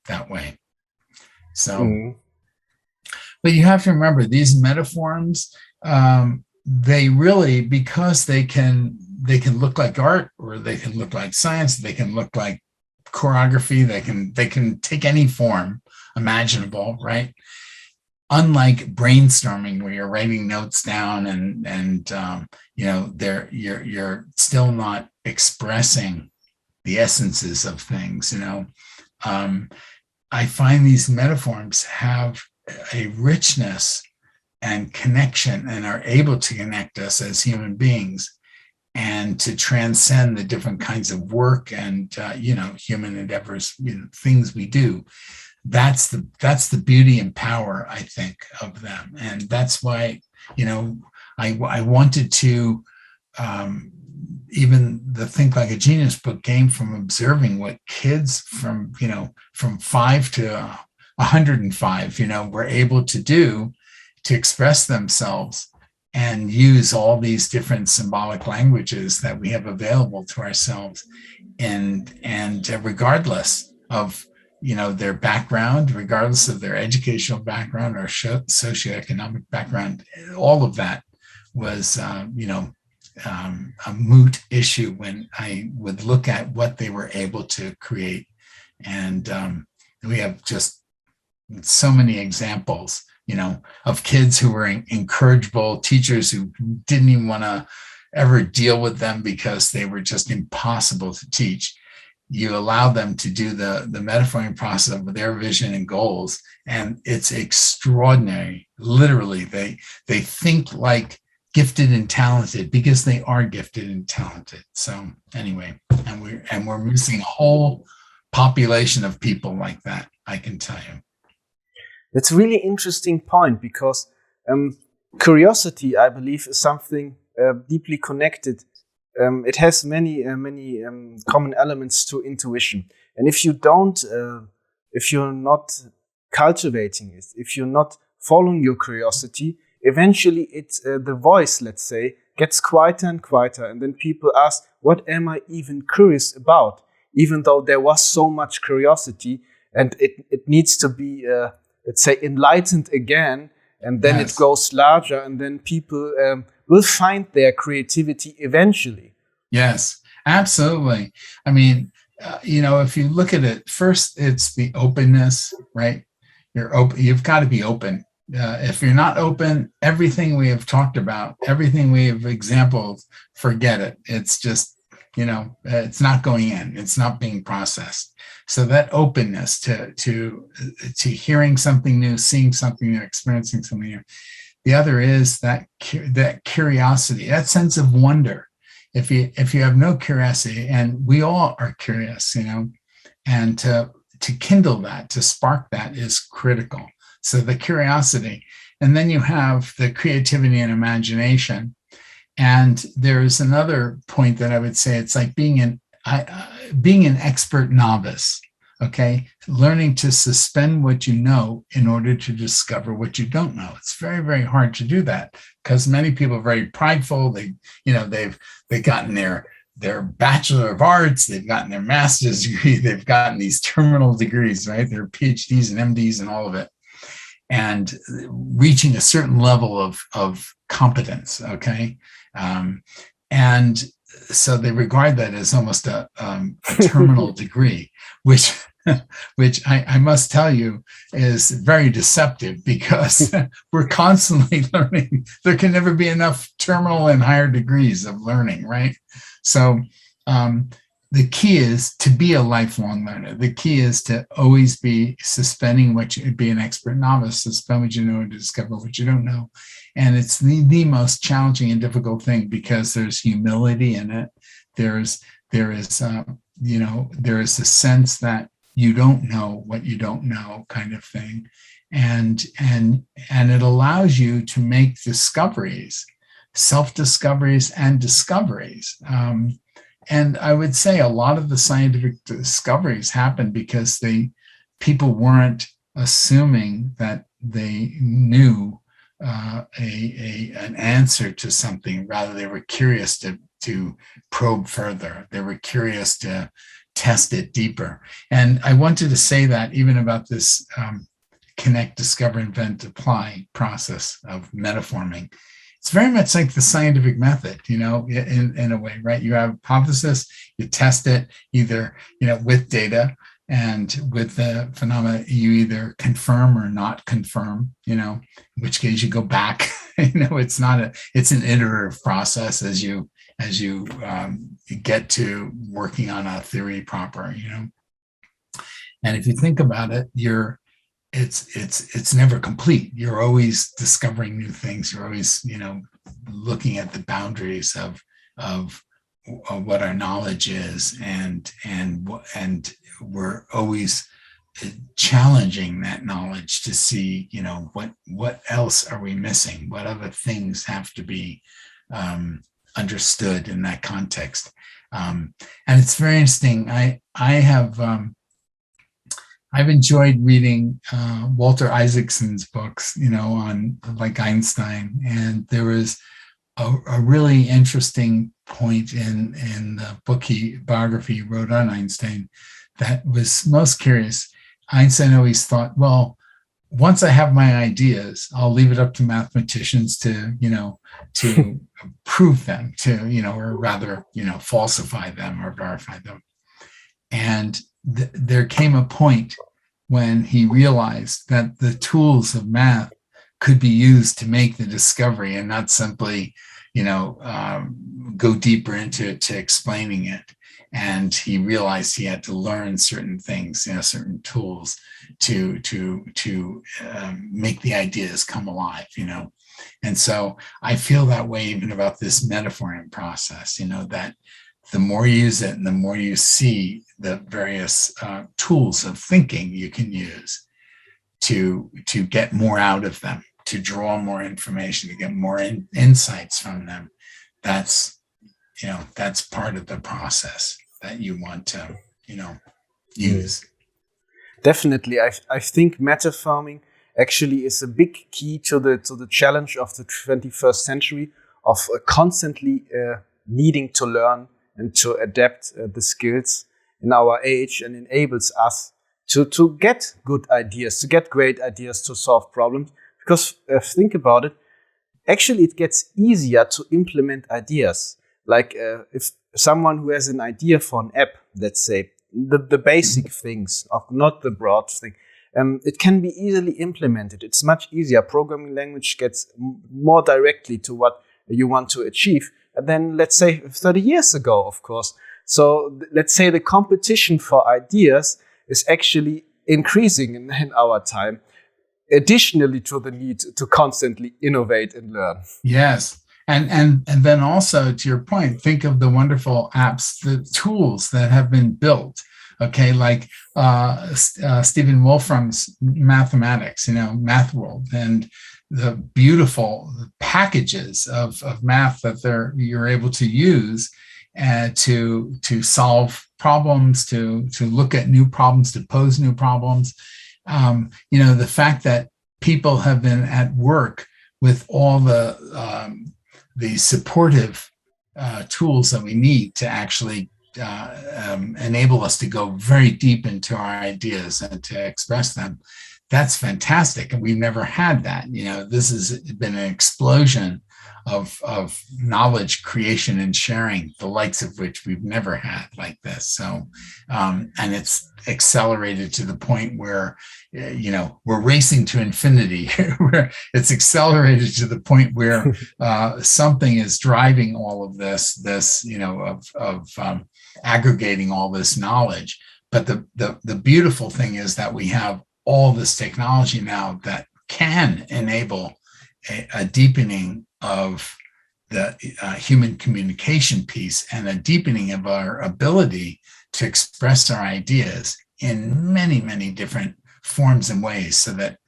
that way. So, but you have to remember these metaphorms, they really, because they can look like art, or they can look like science, they can look like choreography, they can take any form imaginable, right? Unlike brainstorming, where you're writing notes down and you're still not expressing the essences of things. I find these metaphors have a richness and connection, and are able to connect us as human beings and to transcend the different kinds of work and human endeavors, things we do. That's the beauty and power, I think, of them. And that's why I wanted to, even the Think Like a Genius book came from observing what kids from 5 to 105 were able to do to express themselves and use all these different symbolic languages that we have available to ourselves, and regardless of their background, regardless of their educational background or socioeconomic background, all of that was a moot issue when I would look at what they were able to create. And we have just so many examples of kids who were incorrigible, teachers who didn't even want to ever deal with them because they were just impossible to teach. You allow them to do the metaphorming process of their vision and goals, and it's extraordinary. Literally, they think like gifted and talented because they are gifted and talented. So anyway, and we're missing a whole population of people like that, I can tell you. That's a really interesting point, because curiosity, I believe, is something deeply connected. It has many common elements to intuition. And if you don't, if you're not cultivating it, if you're not following your curiosity, eventually the voice, let's say, gets quieter and quieter. And then people ask, what am I even curious about? Even though there was so much curiosity, and it needs to be let's say, enlightened again, and then It goes larger, and then people will find their creativity eventually. Yes, absolutely. I mean, if you look at it, first, it's the openness, right? You're open. You've got to be open. If you're not open, everything we have talked about, everything we have exampled, forget it. It's just, it's not going in. It's not being processed. So that openness to hearing something new, seeing something new, experiencing something new. The other is that curiosity, that sense of wonder. If you have no curiosity, and we all are curious, and to kindle that, to spark that is critical. So the curiosity, and then you have the creativity and imagination. And there's another point that I would say, it's like being an expert novice, okay? Learning to suspend what you know in order to discover what you don't know. It's very, very hard to do that because many people are very prideful. They've gotten their Bachelor of Arts, they've gotten their master's degree, they've gotten these terminal degrees, right? Their PhDs and MDs and all of it. And reaching a certain level of competence, okay? And so they regard that as almost a terminal degree, which I must tell you is very deceptive, because we're constantly learning. There can never be enough terminal and higher degrees of learning, right? So the key is to be a lifelong learner. The key is to always be suspending be an expert novice, suspend what you know and discover what you don't know. And it's the most challenging and difficult thing, because there's humility in it. There is a sense that you don't know what you don't know, kind of thing. And it allows you to make discoveries, self-discoveries and discoveries. And I would say a lot of the scientific discoveries happened because people weren't assuming that they knew an answer to something. Rather, they were curious to probe further. They were curious to test it deeper. And I wanted to say that even about this connect, discover, invent, apply process of metaphorming. It's very much like the scientific method, in a way, right? You have a hypothesis, you test it either, with data, and with the phenomena, you either confirm or not confirm, in which case you go back. It's an iterative process as you get to working on a theory proper, And if you think about it, it's never complete. You're always discovering new things. You're always, looking at the boundaries of of what our knowledge is, and we're always challenging that knowledge to see, what else are we missing? What other things have to be understood in that context? And it's very interesting. I've enjoyed reading Walter Isaacson's books, on like Einstein, and there was a really interesting point in the biography he wrote on Einstein that was most curious. Einstein always thought, well, once I have my ideas, I'll leave it up to mathematicians to prove them, or rather, falsify them or verify them. And there came a point when he realized that the tools of math could be used to make the discovery and not simply, go deeper into explaining it. And he realized he had to learn certain things, certain tools to make the ideas come alive, And so I feel that way even about this metaphorming process, that the more you use it and the more you see the various tools of thinking you can use to get more out of them, to draw more information, to get more insights from them. That's part of the process that you want to, use. Definitely. I think metaphorming actually is a big key to the challenge of the 21st century of constantly needing to learn and to adapt the skills in our age, and enables us to get good ideas, to get great ideas to solve problems. Because think about it, actually it gets easier to implement ideas. Like if someone who has an idea for an app, let's say, the basic things, of not the broad thing, it can be easily implemented. It's much easier. Programming language gets more directly to what you want to achieve than, let's say, 30 years ago, of course. So let's say the competition for ideas is actually increasing in our time, additionally to the need to constantly innovate and learn. Yes. And then also, to your point, think of the wonderful apps, the tools that have been built. Okay, like Stephen Wolfram's mathematics, Math World, and the beautiful packages of math that you're able to use to solve problems, to look at new problems, to pose new problems. The fact that people have been at work with all the supportive tools that we need to actually enable us to go very deep into our ideas and to express them. That's fantastic. And we've never had that. This has been an explosion of knowledge creation and sharing, the likes of which we've never had like this. So, and it's accelerated to the point where, we're racing to infinity. It's accelerated to the point where something is driving all of this, aggregating all this knowledge. But the beautiful thing is that we have all this technology now that can enable a deepening of the human communication piece and a deepening of our ability to express our ideas in many, many different forms and ways so that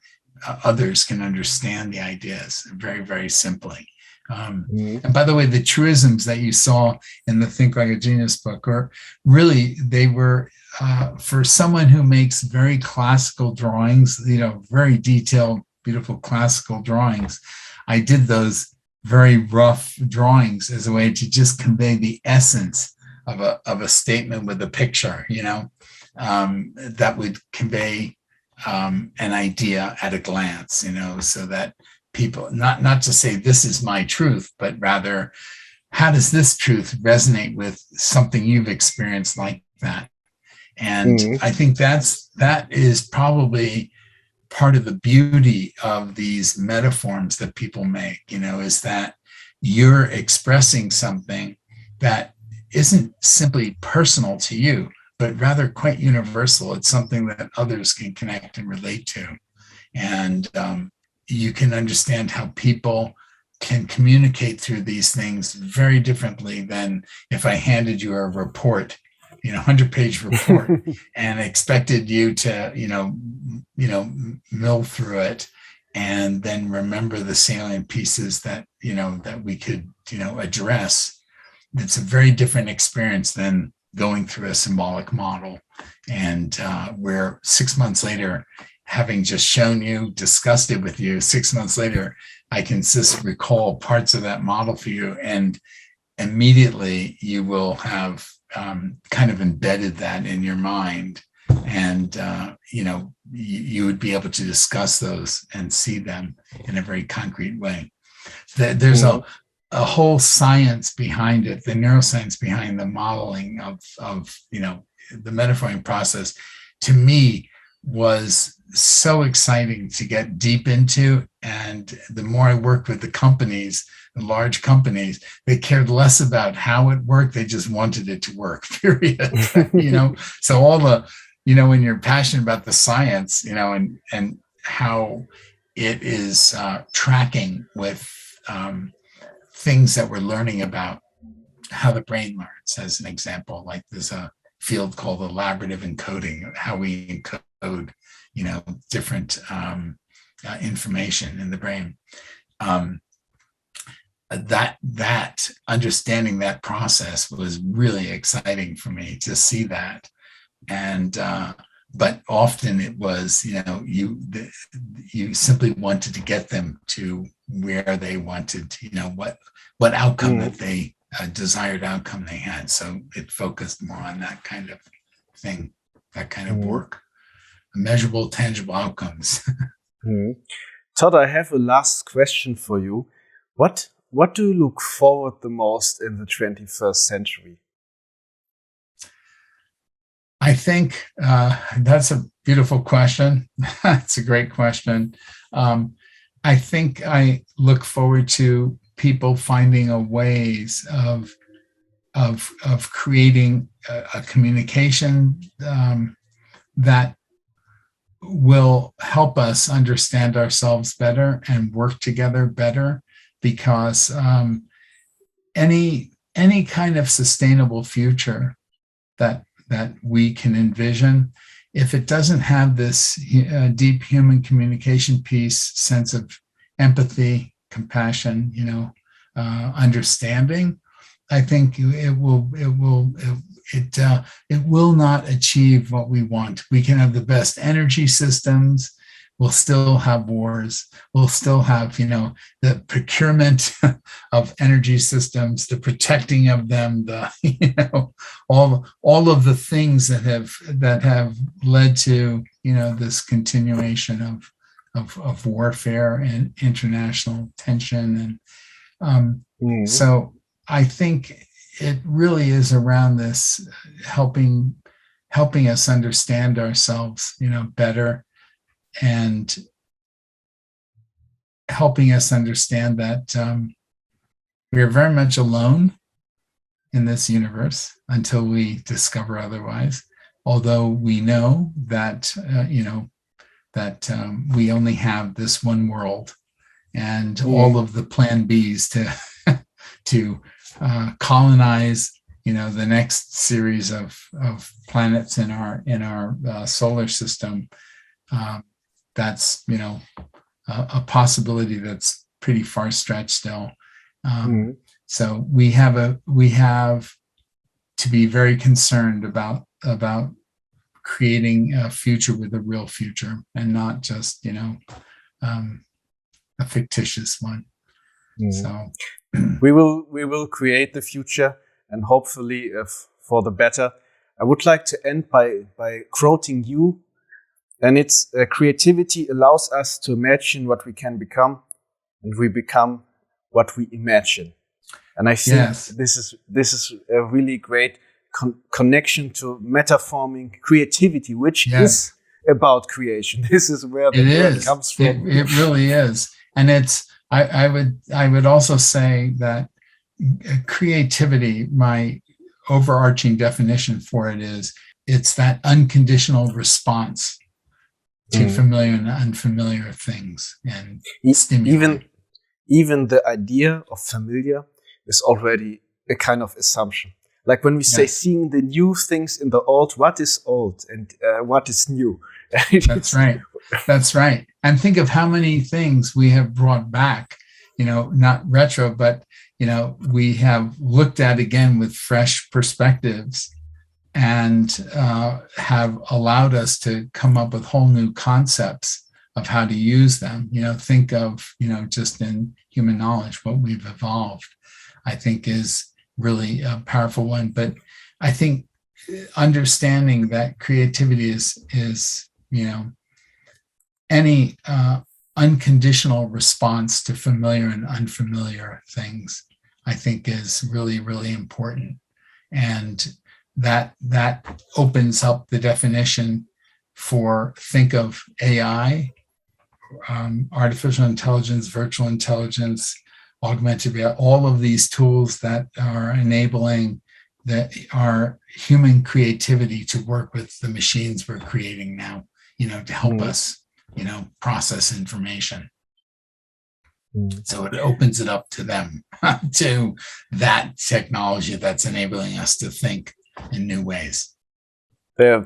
others can understand the ideas very, very simply. And by the way, the truisms that you saw in the Think Like a Genius book they were for someone who makes very classical drawings, very detailed, beautiful classical drawings. I did those very rough drawings as a way to just convey the essence of a statement with a picture, that would convey an idea at a glance, so that people, not to say this is my truth, but rather, how does this truth resonate with something you've experienced like that? And I think that is probably part of the beauty of these metaphors that people make, is that you're expressing something that isn't simply personal to you, but rather quite universal. It's something that others can connect and relate to. And you can understand how people can communicate through these things very differently than if I handed you a report, 100-page report, and expected you to, mill through it and then remember the salient pieces that, that we could, address. It's a very different experience than going through a symbolic model. And where 6 months later, having just shown you, discussed it with you, 6 months later, I can just recall parts of that model for you, and immediately you will have kind of embedded that in your mind, and you would be able to discuss those and see them in a very concrete way. There's a whole science behind it, the neuroscience behind the modeling of the metaphorming process. To me, was so exciting to get deep into. And the more I worked with the companies, the large companies, they cared less about how it worked. They just wanted it to work, period. So all the, when you're passionate about the science, and how it is tracking with things that we're learning about how the brain learns, as an example. Like there's a field called elaborative encoding, how we encode, different information in the brain. That understanding that process was really exciting for me to see that. And but often it was, you simply wanted to get them to where they wanted, what outcome that they desired outcome they had. So it focused more on that kind of thing, that kind of work, measurable, tangible outcomes. Todd, I have a last question for you. What do you look forward the most in the 21st century? I think that's a beautiful question. It's a great question. I think I look forward to people finding a ways of creating a communication that will help us understand ourselves better and work together better, because any kind of sustainable future that we can envision, if it doesn't have this deep human communication piece, sense of empathy, compassion, understanding, I think it will not achieve what we want. We can have the best energy systems. We'll still have wars. We'll still have, the procurement of energy systems, the protecting of them, all of the things that have led to, this continuation of warfare and international tension. And so I think it really is around this helping us understand ourselves, better, and helping us understand that we are very much alone in this universe until we discover otherwise. Although we know that we only have this one world, and all of the plan Bs to colonize, the next series of planets in our solar system. That's a possibility that's pretty far stretched still. So we have to be very concerned about creating a future with a real future, and not just a fictitious one. So we will create the future, and hopefully for the better. I would like to end by quoting you. And it's creativity allows us to imagine what we can become, and we become what we imagine. And I think this is a really great connection to metaphorming creativity, which is about creation. This is where the word comes from. It really is, and it's. I would also say that creativity, my overarching definition for it is, it's that unconditional response to familiar and unfamiliar things and stimuli. even the idea of familiar is already a kind of assumption. Like when we say seeing the new things in the old, what is old and what is new? That's right. That's right. And think of how many things we have brought back, not retro, but, we have looked at again with fresh perspectives and have allowed us to come up with whole new concepts of how to use them. Think of, just in human knowledge, what we've evolved, I think is really a powerful one. But I think understanding that creativity is any unconditional response to familiar and unfamiliar things, I think is really, really important. And that opens up the definition for, think of AI, artificial intelligence, virtual intelligence, augmented reality, all of these tools that are enabling our human creativity to work with the machines we're creating now, to help us, process information. So it opens it up to them, to that technology that's enabling us to think in new ways.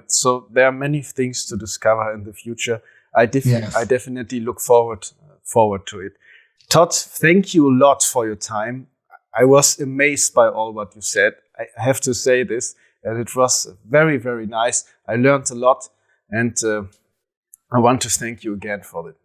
So there are many things to discover in the future. I definitely look forward to it. Todd, thank you a lot for your time. I was amazed by all what you said. I have to say this, and it was very, very nice. I learned a lot, and I want to thank you again for it.